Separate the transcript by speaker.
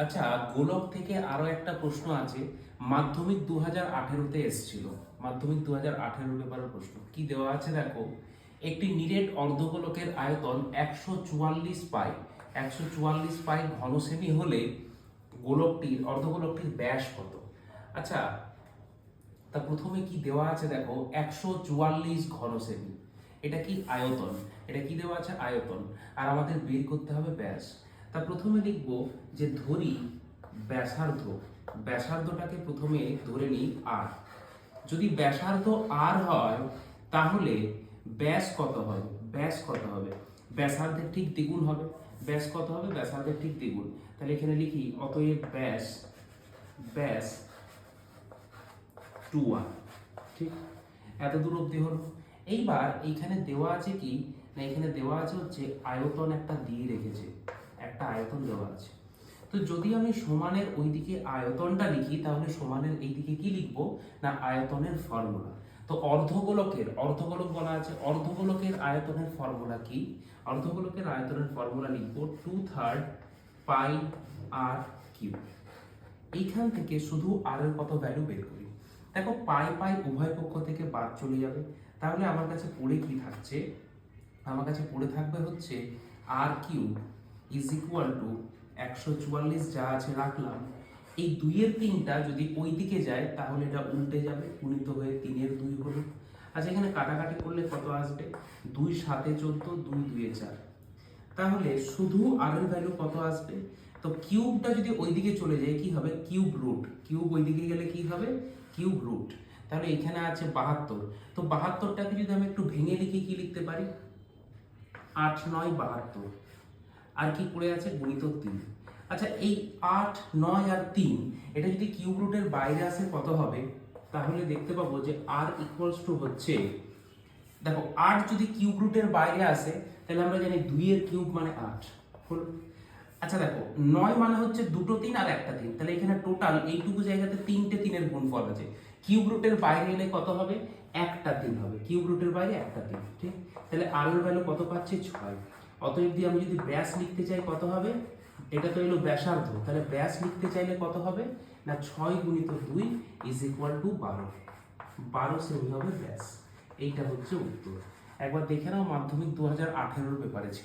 Speaker 1: আচ্ছা, গোলক থেকে আরো একটা প্রশ্ন আছে। মাধ্যমিক 2018-তে এসেছিল। মাধ্যমিক 2018 পেপারের প্রশ্ন কি দেওয়া আছে দেখো। একটি নিরেট অর্ধগোলকের আয়তন 144 পাই। 144 পাই ঘন সেমি হলে অর্ধগোলকটির ব্যাস কত? আচ্ছা, তা প্রথমে কি দেওয়া আছে দেখো, 144 ঘন সেমি। এটা কি আয়তন, এটা কি দেওয়া আছে আয়তন, আর আমাদের বের করতে হবে ব্যাস। তা প্রথমে লিখব যে ধরি ব্যাসার্ধ, ব্যাসার্ধটাকে প্রথমে ধরে নিই আর। যদি ব্যাসার্ধ আর হয় তাহলে ব্যাস কত হবে? ব্যাস কত হবে? ব্যাসার্ধের ঠিক দ্বিগুণ হবে। ব্যাস কত হবে? ব্যাসার্ধের ঠিক দ্বিগুণ। তাহলে এখানে লিখি অতএব ব্যাস, ব্যাস 2r। ঠিক, এত দূর অবধি হলো। এইবার এইখানে দেওয়া আছে কি না, এখানে দেওয়া আছে হচ্ছে আয়তন একটা দিয়ে রেখেছে, একটা আয়তন দেওয়া আছে। তো যদি আমি সমানের ওইদিকে আয়তনটা লিখি তাহলে সমানের এইদিকে কি লিখবো না, আয়তনের ফর্মুলা। তো অর্ধগোলক বলা আছে, অর্ধগোলকের আয়তনের ফর্মুলা কি? অর্ধগোলকের আয়তনের ফর্মুলা লিখবো 2/3 পাই আর কিউব। এইখান থেকে শুধু আর এর কত ভ্যালু বের করি। দেখো পাই পাই উভয় পক্ষ থেকে বাদ চলে যাবে। তাহলে আমার কাছে পড়ে কি থাকছে? আমার কাছে পড়ে থাকবে হচ্ছে আর কিউব ইজ ইকুয়াল টু 144 যা আছে রাখলাম। এই 2-এর 3টা যদি ওই দিকে যায় তাহলে এটা উল্টে যাবে, গুণিত হয়ে 3-এর 2 হলো। আচ্ছা, এখানে কাটাকাটি করলে কত আসবে? 2 7 14, 2 2 4। তাহলে শুধু আর এর ভ্যালু কত আসবে? তো কিউবটা যদি ওইদিকে চলে যায় কি হবে? Cube root. কিউব ওইদিকে গেলে কি হবে? Cube root. তাহলে এখানে আছে 72। তো 72টাকে যদি আমি একটু ভেঙে লিখি কি লিখতে পারি? 8 9 72। আর কি পড়ে আছে? গুণিত 3। আচ্ছা, এই 8 9 আর 3 এটা যদি কিউব রুটের বাইরে আসে কত হবে? তাহলে দেখতে পাবো যে r ইকুয়ালস টু হচ্ছে, দেখো 8 যদি কিউব রুটের বাইরে আসে তাহলে আমরা জানি 2 এর কিউব মানে 8 হলো। আচ্ছা দেখো 9 মানে হচ্ছে দুটো 3 আর একটা 3, তাহলে এখানে টোটাল এইটুকু জায়গাতে 3টে 3-এর গুণফল আছে। কিউব রুটের বাইরে এলে কত হবে? একটা 3 হবে। কিউব রুটের বাইরে একটা 3। ঠিক, তাহলে আর এর ভ্যালু কত পাচ্ছি? 6। অতএব দিয়ে আমি যদি ব্যাস লিখতে চাই কত হবে? এটা তো এলো ব্যাসার্ধ, তাহলে ব্যাস লিখতে চাইলে কত হবে না, 6 গুণিত 2 ইজ ইকুয়াল টু 12। 12 সেমি হবে ব্যাস। এইটা হচ্ছে উত্তর। একবার দেখে নাও, মাধ্যমিক 2018 পেপারে ছিল।